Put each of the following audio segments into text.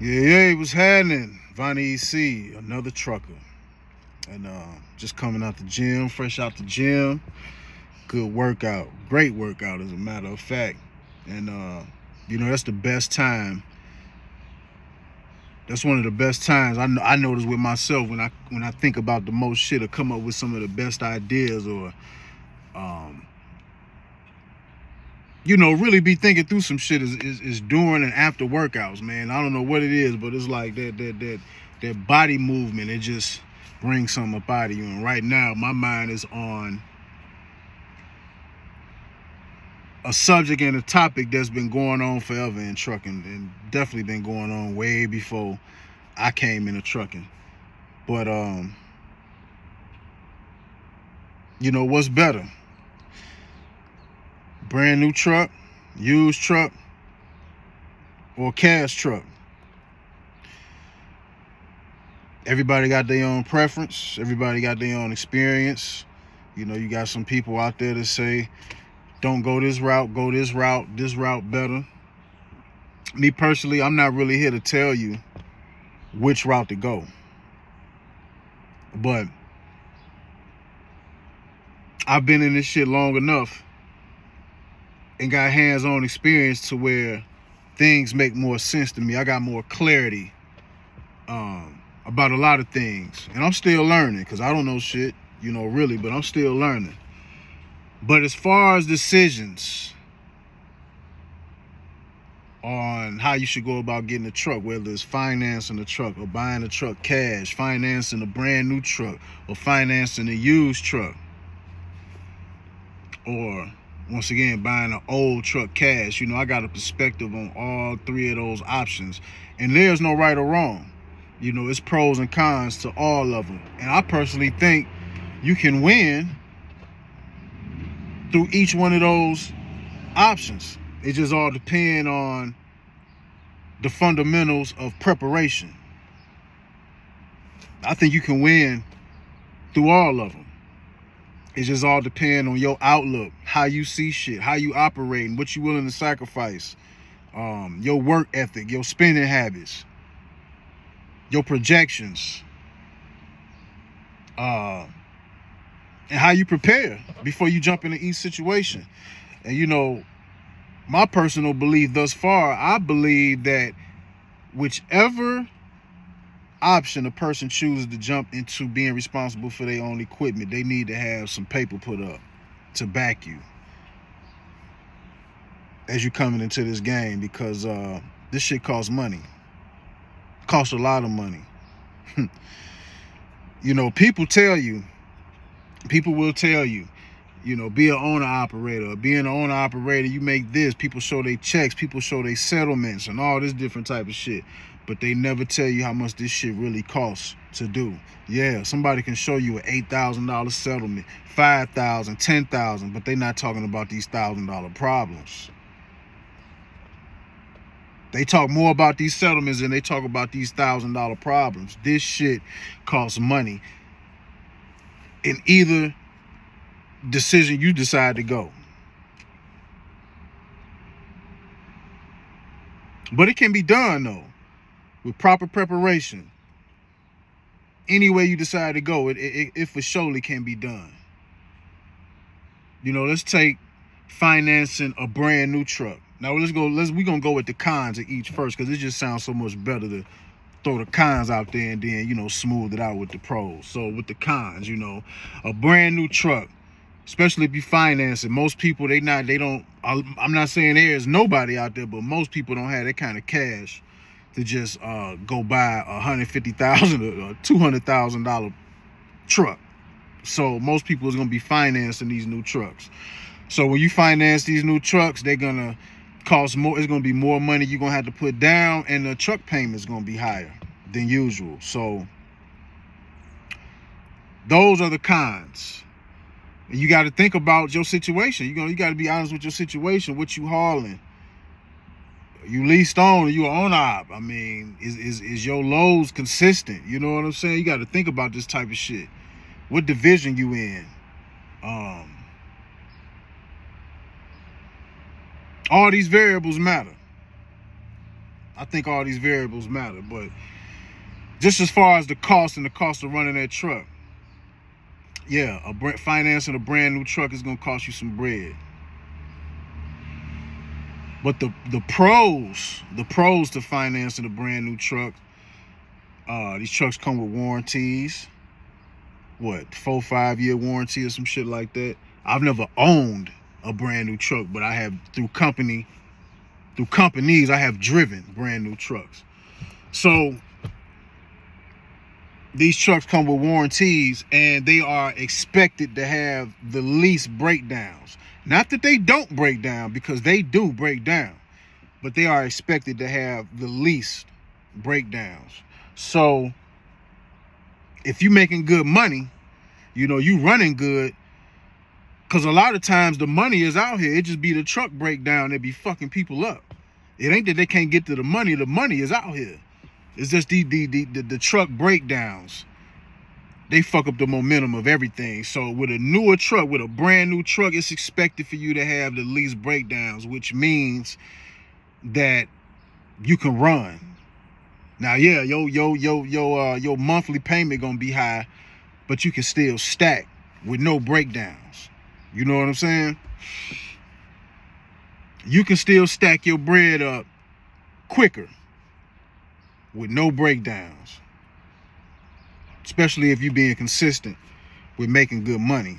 Yeah, what's happening? Vonnie EC, another trucker. And just coming out the gym, fresh out the gym. Good workout. Great workout, as a matter of fact. And, that's the best time. That's one of the best times I notice with myself when I think about the most shit or come up with some of the best ideas or, um, really be thinking through some shit is during and after workouts, man. I don't know what it is, but it's like that body movement. It just brings something up out of you. And right now, my mind is on a subject and a topic that's been going on forever in trucking, and definitely been going on way before I came into trucking. But what's better? Brand new truck, used truck, or cash truck? Everybody got their own preference. Everybody got their own experience. You got some people out there that say, don't go this route, go this route better. Me personally, I'm not really here to tell you which route to go. But I've been in this shit long enough and got hands-on experience to where things make more sense to me. I got more clarity about a lot of things. And I'm still learning because I don't know shit, really, but I'm still learning. But as far as decisions on how you should go about getting a truck, whether it's financing a truck or buying a truck cash, financing a brand new truck or financing a used truck, or once again buying an old truck cash, I got a perspective on all three of those options. And there's no right or wrong. It's pros and cons to all of them. And I personally think you can win through each one of those options. It just all depends on the fundamentals of preparation. I think you can win through all of them. It just all depends on your outlook, how you see shit, how you operate, and what you willing to sacrifice. Your work ethic, your spending habits, your projections, and how you prepare before you jump into each situation. And my personal belief thus far, I believe that whichever option a person chooses to jump into being responsible for their own equipment, they need to have some paper put up to back you as you coming into this game, because this shit costs money. Costs a lot of money. People will tell you, be an owner operator. Being an owner operator, you make this. People show their checks, people show their settlements and all this different type of shit. But they never tell you how much this shit really costs to do. Yeah, somebody can show you an $8,000 settlement, $5,000, $10,000, but they not talking about these $1,000 problems. They talk more about these settlements than they talk about these $1,000 problems. This shit costs money in either decision you decide to go. But it can be done, though, with proper preparation. Any way you decide to go, it for surely can be done. Let's take financing a brand new truck. Now we're gonna go with the cons of each first, because it just sounds so much better to throw the cons out there and then smooth it out with the pros. So with the cons, a brand new truck, especially if you finance it, most people I'm not saying there is nobody out there, but most people don't have that kind of cash to just go buy a $150,000 or $200,000 truck. So most people is gonna be financing these new trucks. So when you finance these new trucks, they're gonna cost more. It's gonna be more money you're gonna have to put down, and the truck payment is gonna be higher than usual. So those are the cons. And you got to think about your situation. You got to be honest with your situation. What you hauling? You leased on, or you on op? I mean, is your loads consistent? You know what I'm saying? You got to think about this type of shit. What division you in? All these variables matter. I think all these variables matter, but just as far as the cost and the cost of running that truck, yeah, financing a brand new truck is gonna cost you some bread. But the pros to financing a brand new truck, these trucks come with warranties. What, 4-5 year warranty or some shit like that. I've never owned a brand new truck, but I have through companies I have driven brand new trucks. So these trucks come with warranties, and they are expected to have the least breakdowns. Not that they don't break down, because they do break down, but they are expected to have the least breakdowns. So if you're making good money, you know, you running good, because a lot of times the money is out here. It just be the truck breakdown that be fucking people up. It ain't that they can't get to the money is out here. It's just the truck breakdowns. They fuck up the momentum of everything. So with a newer truck, with a brand new truck, it's expected for you to have the least breakdowns, which means that you can run. Now, yeah, your monthly payment gonna be high, but you can still stack with no breakdowns. You know what I'm saying? You can still stack your bread up quicker with no breakdowns, especially if you're being consistent with making good money.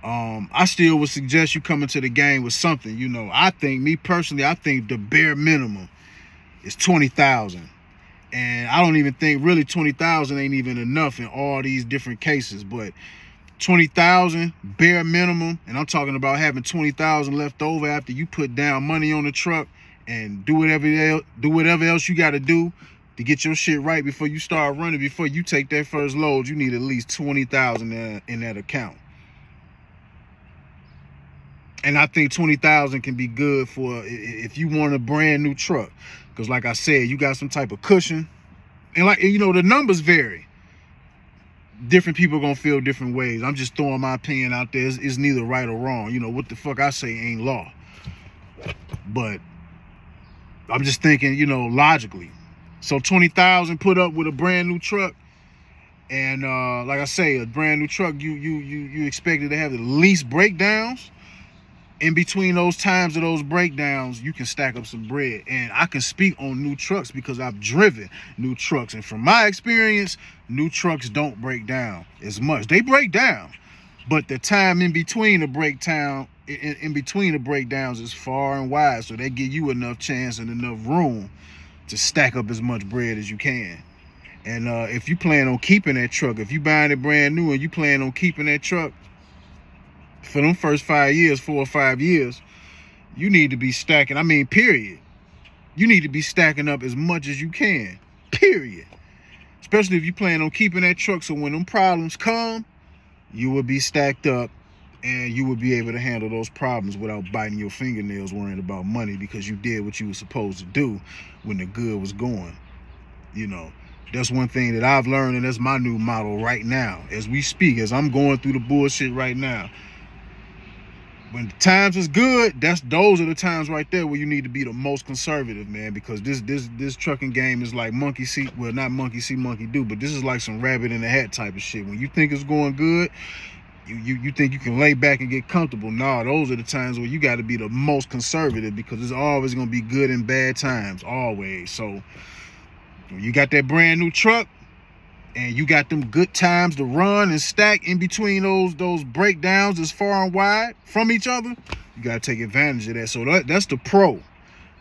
I still would suggest you come into the game with something. You know, I think the bare minimum is 20,000. And I don't even think really 20,000 ain't even enough in all these different cases, but 20,000 bare minimum, and I'm talking about having 20,000 left over after you put down money on the truck and do whatever else you got to do to get your shit right before you start running. Before you take that first load, you need at least 20,000 in that account. And I think 20,000 can be good for if you want a brand new truck, because like I said, you got some type of cushion, and like, you know, the numbers vary. Different people gonna feel different ways. I'm just throwing my opinion out there. It's neither right or wrong. You know, what the fuck I say ain't law. But I'm just thinking, you know, logically. So 20,000 put up with a brand new truck, and like I say, a brand new truck, you expected to have the least breakdowns. In between those times of those breakdowns, you can stack up some bread. And I can speak on new trucks because I've driven new trucks. And from my experience, new trucks don't break down as much. They break down, but the time in between the breakdowns is far and wide. So they give you enough chance and enough room to stack up as much bread as you can. And if you plan on keeping that truck, if you buying it brand new and you plan on keeping that truck, for them first 4 or 5 years, you need to be stacking. I mean, period. You need to be stacking up as much as you can. Period. Especially if you plan on keeping that truck, so when them problems come, you will be stacked up and you will be able to handle those problems without biting your fingernails worrying about money, because you did what you were supposed to do when the good was going. You know, that's one thing that I've learned, and that's my new motto right now. As we speak, as I'm going through the bullshit right now, when the times is good, those are the times right there where you need to be the most conservative, man, because this trucking game is like monkey see, well, not monkey see, monkey do, but this is like some rabbit in the hat type of shit. When you think it's going good, you think you can lay back and get comfortable. Nah, those are the times where you got to be the most conservative, because it's always going to be good and bad times, always. So when you got that brand new truck, and you got them good times to run and stack in between those breakdowns as far and wide from each other, you got to take advantage of that. So that's the pro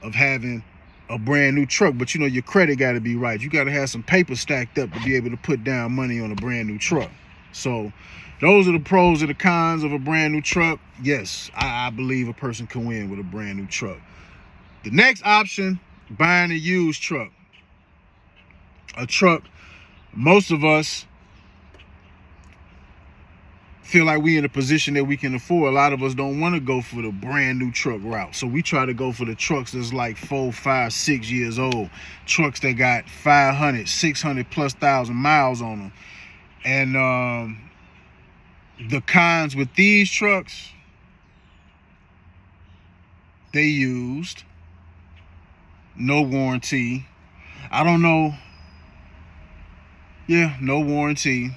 of having a brand new truck. But, you know, your credit got to be right. You got to have some paper stacked up to be able to put down money on a brand new truck. So those are the pros and the cons of a brand new truck. Yes, I believe a person can win with a brand new truck. The next option, buying a used truck. A truck, most of us feel like we in a position that we can afford. A lot of us don't want to go for the brand new truck route. So we try to go for the trucks that's like 4, 5, 6 years old. Trucks that got 500, 600 plus thousand miles on them. And the cons with these trucks, they used. no warranty. I don't know. Yeah, no warranty.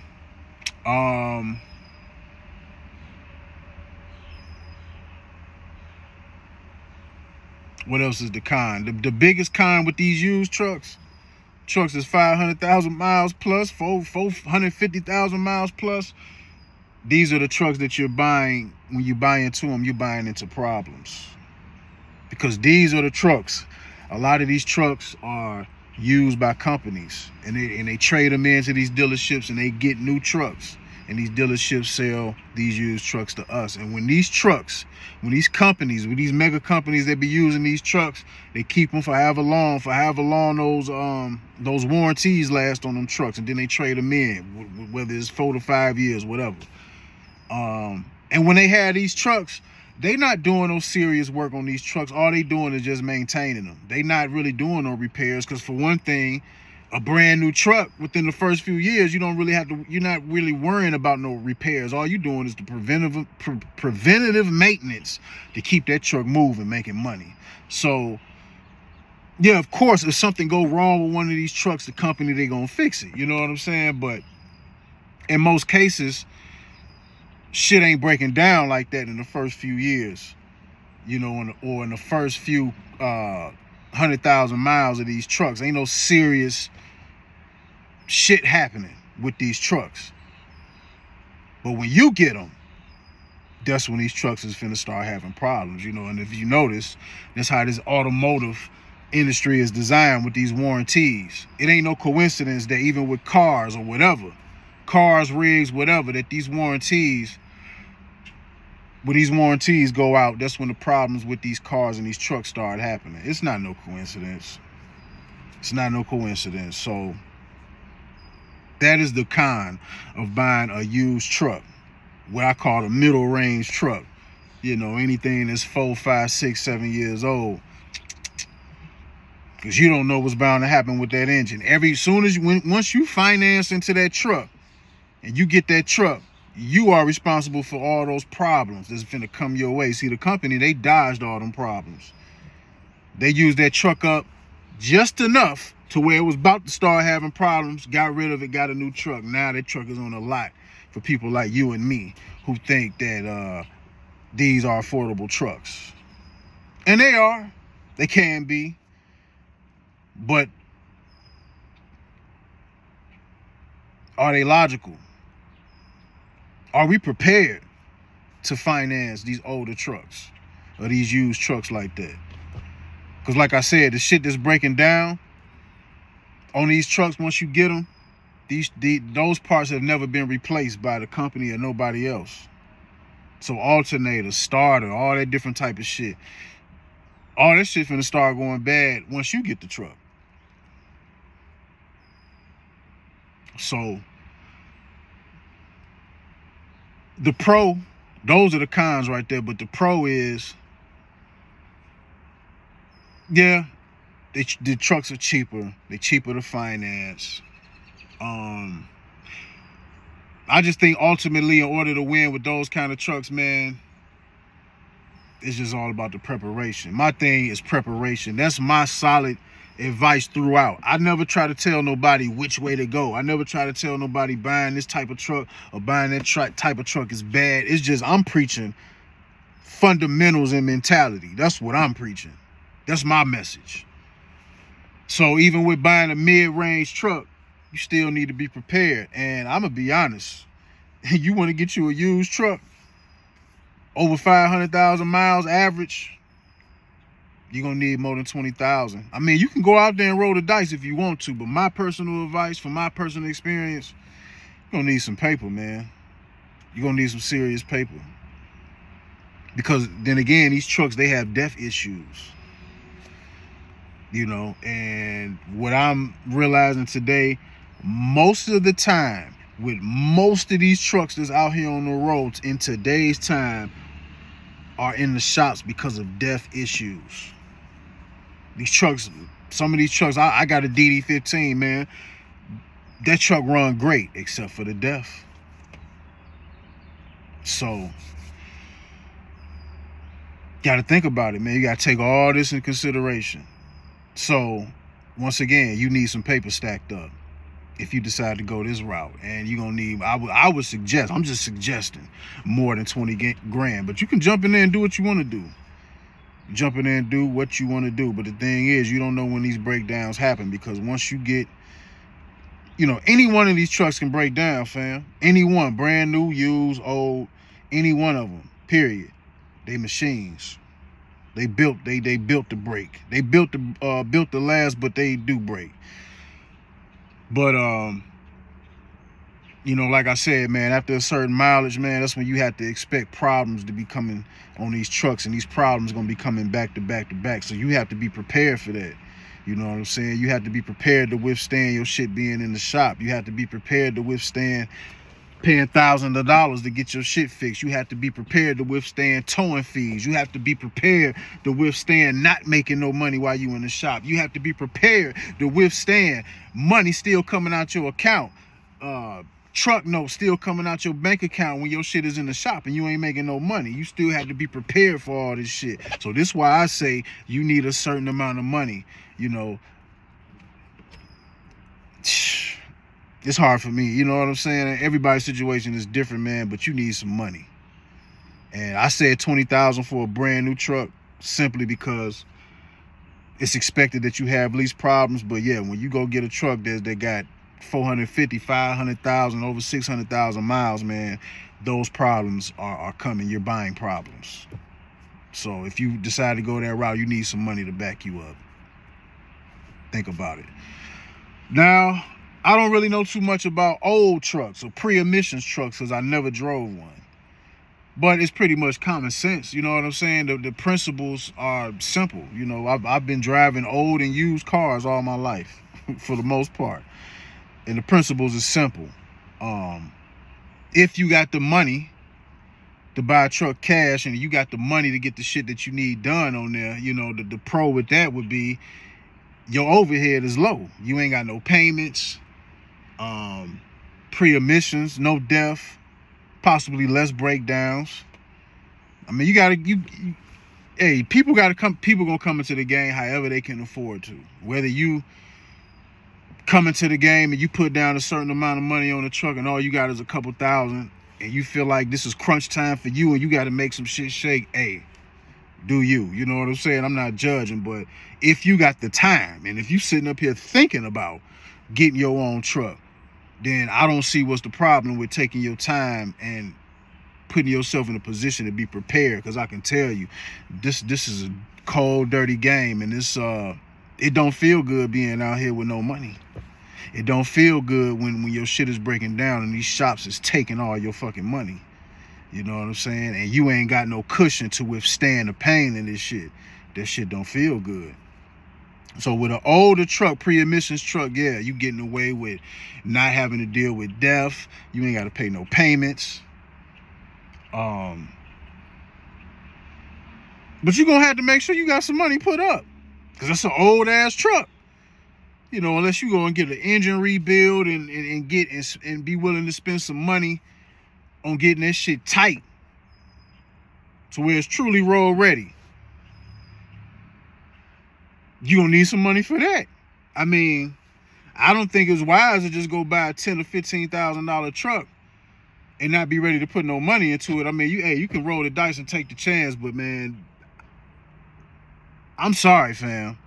What else is the con? The biggest con with these used trucks is 500,000 miles plus, 450,000 miles plus. These are the trucks that you're buying. When you buy into them, you're buying into problems. Because these are the trucks. A lot of these trucks are used by companies, and they trade them into these dealerships, and they get new trucks. And these dealerships sell these used trucks to us. And when these companies, with these mega companies that be using these trucks, they keep them for however long those warranties last on them trucks, and then they trade them in, whether it's 4 to 5 years, whatever. And when they have these trucks, they not doing no serious work on these trucks. All they doing is just maintaining them. They not really doing no repairs, because for one thing, a brand new truck, within the first few years, you're not really worrying about no repairs. All you doing is the preventative maintenance to keep that truck moving, making money. So yeah, of course, if something go wrong with one of these trucks, the company, they gonna fix it. You know what I'm saying? But in most cases, shit ain't breaking down like that in the first few years, or in the first few 100,000 miles of these trucks. Ain't no serious shit happening with these trucks. But when you get them, that's when these trucks is finna start having problems, And if you notice, that's how this automotive industry is designed with these warranties. It ain't no coincidence that even with cars or whatever, cars, rigs, whatever, that when these warranties go out, that's when the problems with these cars and these trucks start happening. It's not no coincidence. So that is the con of buying a used truck, what I call a middle range truck. Anything that's 4, 5, 6, 7 years old, because you don't know what's bound to happen with that engine. Once you finance into that truck and you get that truck, you are responsible for all those problems that's finna come your way. See, the company, they dodged all them problems. They used that truck up just enough to where it was about to start having problems, got rid of it, got a new truck. Now that truck is on the lot for people like you and me who think that these are affordable trucks. And they are. They can be. But are they logical? Are we prepared to finance these older trucks or these used trucks like that? Because like I said, the shit that's breaking down on these trucks, once you get them, those parts have never been replaced by the company or nobody else. So alternator, starter, all that different type of shit. All that shit finna start going bad once you get the truck. So the pro, those are the cons right there. But the pro is, yeah, the trucks are cheaper. They're cheaper to finance. I just think ultimately, in order to win with those kind of trucks, man, it's just all about the preparation. My thing is preparation. That's my solid advice throughout. I never try to tell nobody which way to go. I never try to tell nobody buying this type of truck or buying that type of truck is bad. It's just I'm preaching fundamentals and mentality. That's what I'm preaching. That's my message. So even with buying a mid-range truck, you still need to be prepared. And I'm going to be honest. You want to get you a used truck, over 500,000 miles average, you're going to need more than 20,000. I mean, you can go out there and roll the dice if you want to, but my personal advice, from my personal experience, you're going to need some paper, man. You're going to need some serious paper. Because then again, these trucks, they have depth issues. And what I'm realizing today, most of the time, with most of these trucks that's out here on the roads in today's time, are in the shops because of depth issues. These trucks, some of these trucks, I got a DD15, man. That truck run great, except for the depth. So, got to think about it, man. You got to take all this in consideration. So once again, you need some paper stacked up if you decide to go this route, and you're gonna need, I would suggest, I'm just suggesting, more than 20 grand. But you can jump in there and do what you want to do. Jump in there and do what you want to do. But the thing is, you don't know when these breakdowns happen, because once you get, any one of these trucks can break down, fam. Any one, brand new, used, old, any one of them, period. They machines. They built to break. They built to last, but they do break. But like I said, man, after a certain mileage, man, that's when you have to expect problems to be coming on these trucks, and these problems are gonna be coming back to back to back. So you have to be prepared for that. You know what I'm saying? You have to be prepared to withstand your shit being in the shop. You have to be prepared to withstand paying thousands of dollars to get your shit fixed. You have to be prepared to withstand towing fees. You have to be prepared to withstand not making no money while you in the shop. You have to be prepared to withstand money still coming out your account. Truck notes still coming out your bank account when your shit is in the shop and you ain't making no money. You still have to be prepared for all this shit. So this is why I say you need a certain amount of money. It's hard for me, you know what I'm saying? Everybody's situation is different, man, but you need some money. And I said $20,000 for a brand new truck simply because it's expected that you have least problems. But yeah, when you go get a truck that got 450, 500,000, over 600,000 miles, man, those problems are coming. You're buying problems. So if you decide to go that route, you need some money to back you up. Think about it. Now, I don't really know too much about old trucks or pre-emissions trucks because I never drove one. But it's pretty much common sense. You know what I'm saying? The principles are simple. I've been driving old and used cars all my life for the most part. And the principles is simple. If you got the money to buy a truck cash and you got the money to get the shit that you need done on there, the pro with that would be your overhead is low. You ain't got no payments, pre-emissions, no death, possibly less breakdowns. I mean, people gonna come into the game however they can afford to. Whether you come into the game and you put down a certain amount of money on the truck and all you got is a couple thousand and you feel like this is crunch time for you and you got to make some shit shake, hey, do you. You know what I'm saying? I'm not judging, but if you got the time and if you sitting up here thinking about getting your own truck, then I don't see what's the problem with taking your time and putting yourself in a position to be prepared, because I can tell you this is a cold, dirty game, and it don't feel good being out here with no money. It don't feel good when your shit is breaking down and these shops is taking all your fucking money. You know what I'm saying? And you ain't got no cushion to withstand the pain in this shit. That shit don't feel good. So with an older truck, pre-emissions truck, yeah, you getting away with not having to deal with death. You ain't got to pay no payments. But you're going to have to make sure you got some money put up, because that's an old ass truck. Unless you go and get an engine rebuild and be willing to spend some money on getting that shit tight to where it's truly road ready. You gonna need some money for that. I mean, I don't think it's wise to just go buy a $10,000 or $15,000 truck and not be ready to put no money into it. I mean, you can roll the dice and take the chance, but man, I'm sorry, fam.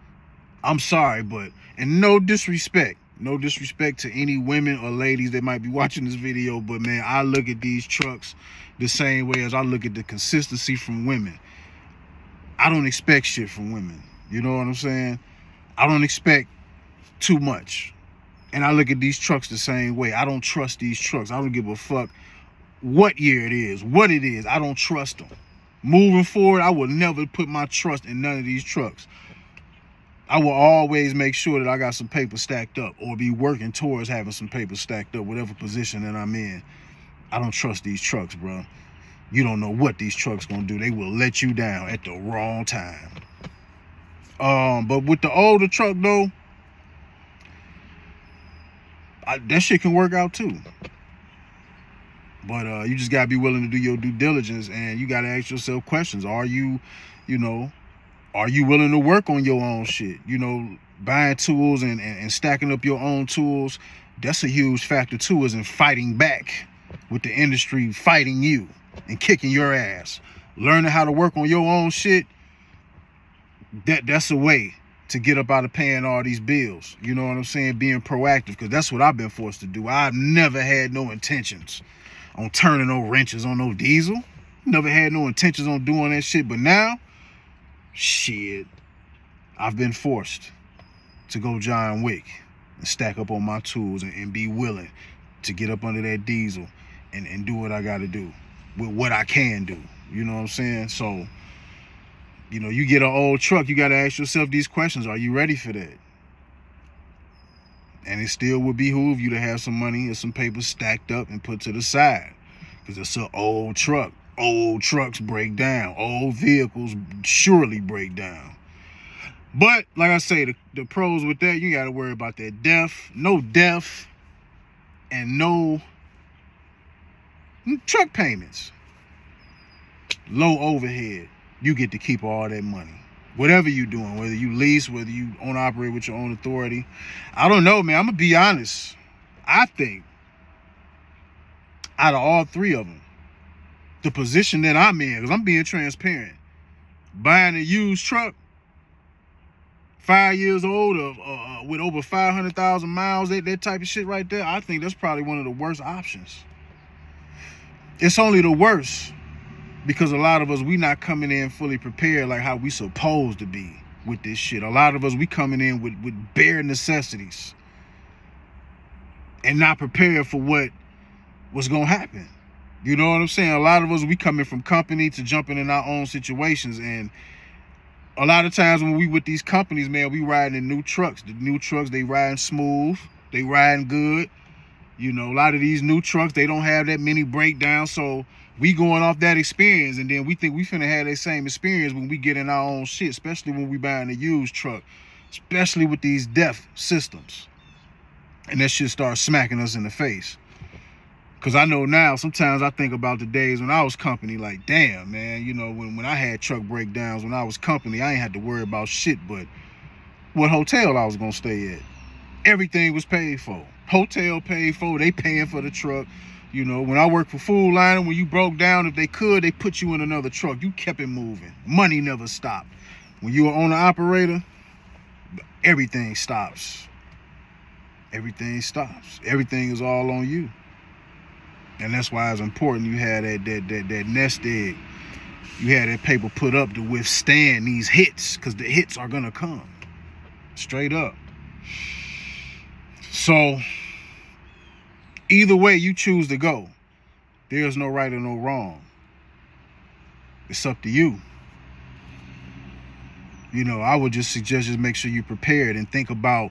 I'm sorry, but, and no disrespect to any women or ladies that might be watching this video, but man, I look at these trucks the same way as I look at the consistency from women. I don't expect shit from women. You know what I'm saying? I don't expect too much. And I look at these trucks the same way. I don't trust these trucks. I don't give a fuck what year it is, what it is. I don't trust them. Moving forward, I will never put my trust in none of these trucks. I will always make sure that I got some paper stacked up, or be working towards having some paper stacked up, whatever position that I'm in. I don't trust these trucks, bro. You don't know what these trucks gonna do. They will let you down at the wrong time. But with the older truck though, that shit can work out too. But you just gotta be willing to do your due diligence, and you gotta ask yourself questions. Are you willing to work on your own shit? buying tools and stacking up your own tools, that's a huge factor too, is in fighting back with the industry fighting you and kicking your ass. Learning how to work on your own shit, that's a way to get up out of paying all these bills. You know what I'm saying? Being proactive, because that's what I've been forced to do. I've never had no intentions on turning no wrenches on no diesel. Never had no intentions on doing that shit. But now, shit, I've been forced to go John Wick and stack up on my tools and be willing to get up under that diesel and do what I got to do with what I can do. You know what I'm saying? So, you know, you get an old truck, you got to ask yourself these questions. Are you ready for that? And it still would behoove you to have some money and some paper stacked up and put to the side, because it's an old truck. Old trucks break down. Old vehicles surely break down. But like I say, the pros with that, you got to worry about that no death, and no truck payments. Low overhead. You get to keep all that money. Whatever you're doing, whether you lease, whether you own operate with your own authority. I don't know, man. I'm going to be honest. I think out of all three of them, the position that I'm in, because I'm being transparent, buying a used truck, 5 years old, with over 500,000 miles, that type of shit right there, I think that's probably one of the worst options. It's only the worst because a lot of us, we not coming in fully prepared like how we supposed to be with this shit. A lot of us, we coming in with bare necessities and not prepared for what's going to happen. You know what I'm saying? A lot of us, we coming from company to jumping in our own situations, and a lot of times when we with these companies, man, we riding in new trucks. The new trucks, they riding smooth. They riding good. You know, a lot of these new trucks, they don't have that many breakdowns. So we going off that experience, and then we think we finna have that same experience when we get in our own shit, especially when we buying a used truck, especially with these DEF systems. And that shit starts smacking us in the face. Because I know now, sometimes I think about the days when I was company, like, damn, man, you know, when I had truck breakdowns, when I was company, I ain't had to worry about shit but what hotel I was going to stay at. Everything was paid for. Hotel paid for, they paying for the truck. You know, when I worked for Food Line, when you broke down, if they could, they put you in another truck. You kept it moving. Money never stopped. When you were owner-operator, everything stops. Everything stops. Everything is all on you. And that's why it's important you had that nest egg. You had that paper put up to withstand these hits, because the hits are going to come. Straight up. So, either way you choose to go, there's no right or no wrong. It's up to you. You know, I would just suggest just make sure you're prepared and think about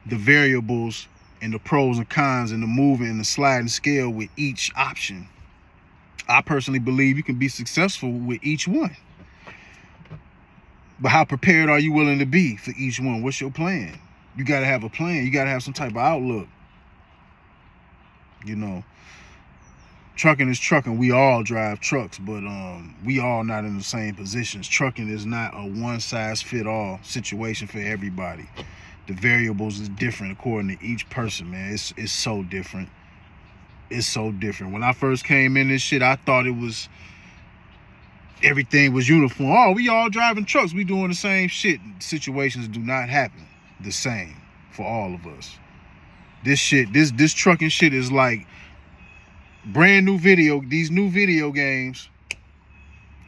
the variables and the pros and cons and the moving and the sliding scale with each option. I personally believe you can be successful with each one. But how prepared are you willing to be for each one? What's your plan? You got to have a plan. You got to have some type of outlook. You know, trucking is trucking. We all drive trucks, but we all not in the same positions. Trucking is not a one-size-fit-all situation for everybody. The variables is different according to each person, man. It's so different. It's so different. When I first came in this shit, I thought it was, everything was uniform. Oh, we all driving trucks. We doing the same shit. Situations do not happen the same for all of us. This shit, this trucking shit is like brand new these new video games,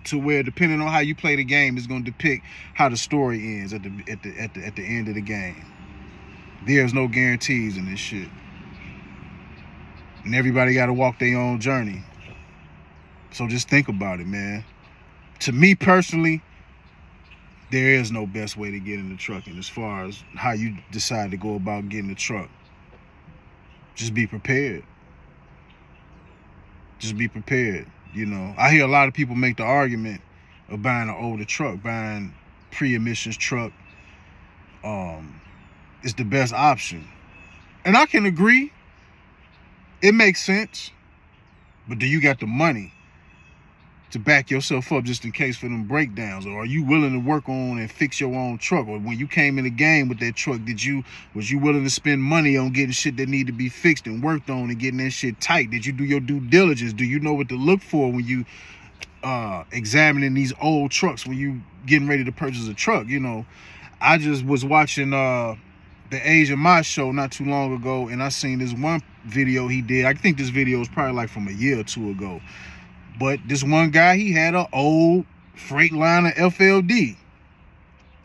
to where depending on how you play the game is going to depict how the story ends at the end of the game. There's no guarantees in this shit. And everybody got to walk their own journey. So just think about it, man. To me personally, there is no best way to get into trucking as far as how you decide to go about getting a truck. Just be prepared. Just be prepared. You know, I hear a lot of people make the argument of buying an older truck, buying pre-emissions truck. It's the best option. And I can agree. It makes sense. But do you got the money to back yourself up just in case for them breakdowns? Or are you willing to work on and fix your own truck? Or when you came in the game with that truck, was you willing to spend money on getting shit that need to be fixed and worked on and getting that shit tight? Did you do your due diligence? Do you know what to look for when you examining these old trucks, when you getting ready to purchase a truck? You know, I just was watching the Asian My Show not too long ago, and I seen this one video he did. I think this video was probably like from a year or two ago. But this one guy, he had an old Freightliner FLD,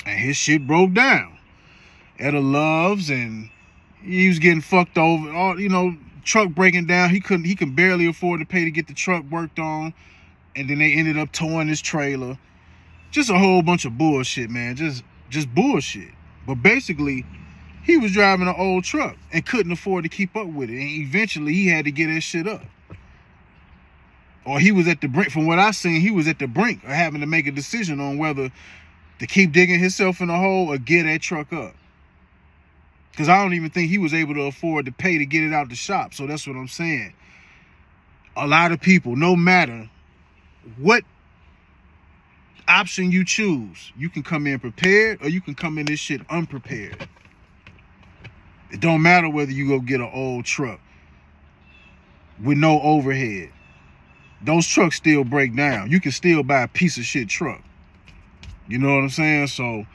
and his shit broke down at a Love's, and he was getting fucked over. All, you know, truck breaking down. He could barely afford to pay to get the truck worked on, and then they ended up towing his trailer. Just a whole bunch of bullshit, man. Just bullshit. But basically, he was driving an old truck and couldn't afford to keep up with it, and eventually he had to get that shit up. Or he was at the brink, from what I seen, he was at the brink of having to make a decision on whether to keep digging himself in a hole or get that truck up. Because I don't even think he was able to afford to pay to get it out the shop. So that's what I'm saying. A lot of people, no matter what option you choose, you can come in prepared or you can come in this shit unprepared. It don't matter whether you go get an old truck with no overhead. Those trucks still break down. You can still buy a piece of shit truck. You know what I'm saying? So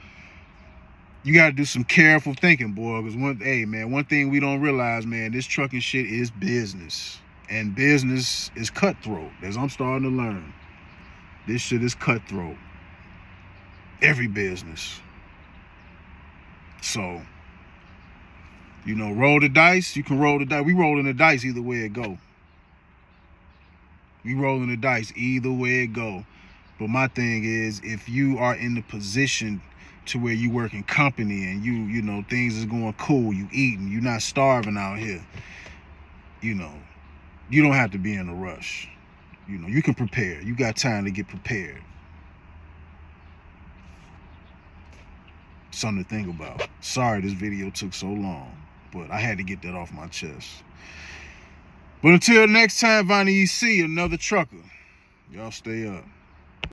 you got to do some careful thinking, boy. Because one thing we don't realize, man, this trucking shit is business. And business is cutthroat, as I'm starting to learn. This shit is cutthroat. Every business. So, you know, roll the dice. You can roll the dice. We rolling the dice either way it go. We rolling the dice either way it go. But my thing is, if you are in the position to where you work in company and you know, things is going cool, you eating, you not starving out here, you know, you don't have to be in a rush. You know, you can prepare. You got time to get prepared. Something to think about. Sorry this video took so long, but I had to get that off my chest. But until next time, Vonnie EC, another trucker. Y'all stay up.